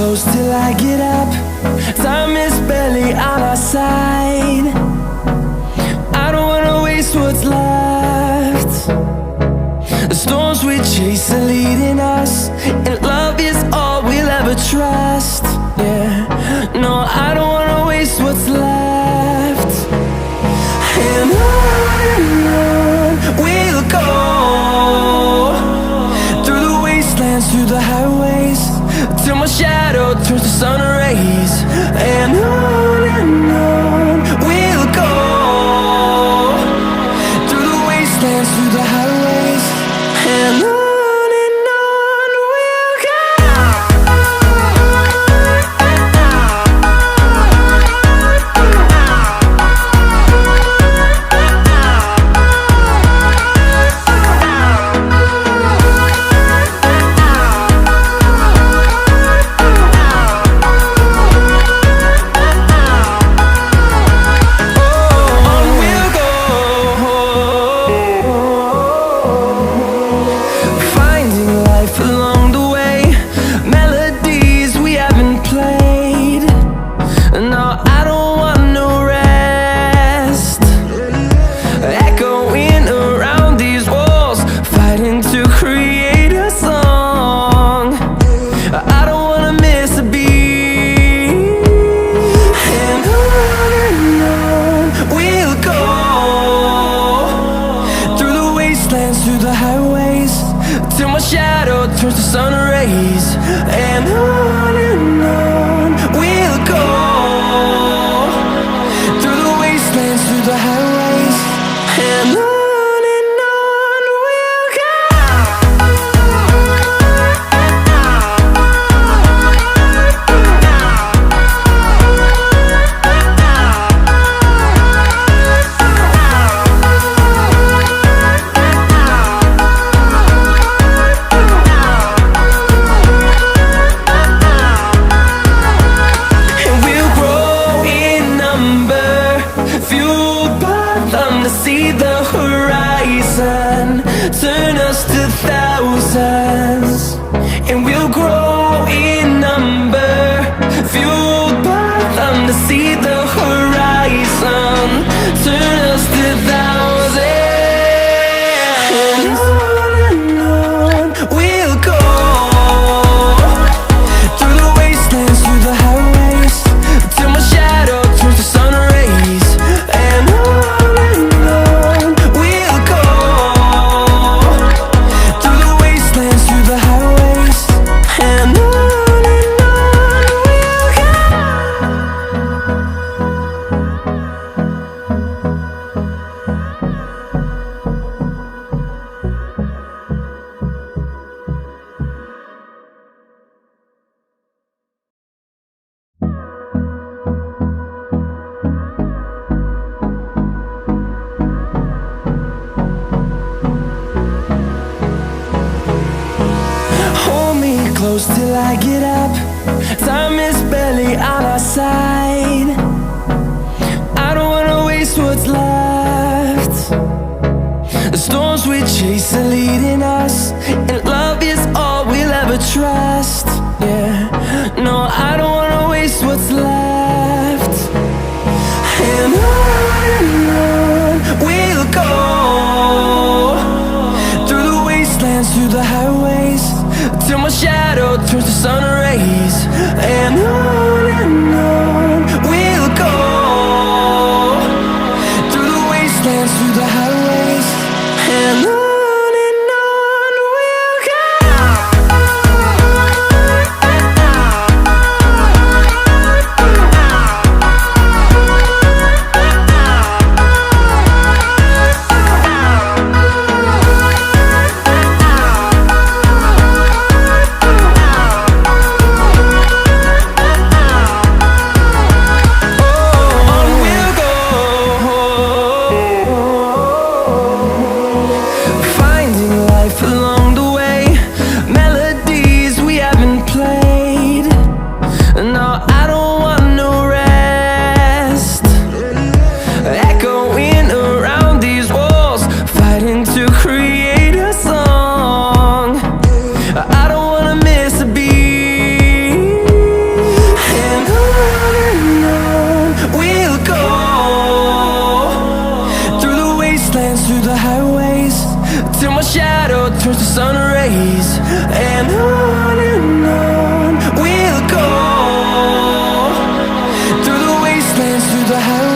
close till I get up. Time is barely on our side. I don't wanna waste what's left. The storms we chase are leading us, and love is all we'll ever trust. Yeah, no, I don't wanna waste what's left. And on we'll go, through the wastelands, through the highways, till my shadow turns to sun rays. And on we'll go, through the wastelands, through the highways, and on we'll go. Through the highways, till my shadow turns to sun rays. And on we'll go, through the wastelands, through the highways, and on we'll go. See the horizon turn us to thousands, and we'll grow in number, fueled by them. To see the horizon turn us to thousands, and on we'll go, through the wastelands, through the highways, till my shadow turns to sun rays. And close till I get up. Time is barely on our side. I don't wanna waste what's left. The storms we chase are leading us, and love is all we'll ever trust. Yeah, no, I don't wanna waste what's left. And on we'll go, through the wastelands, through the highways, till my shadow turns to sun rays. And on the highway.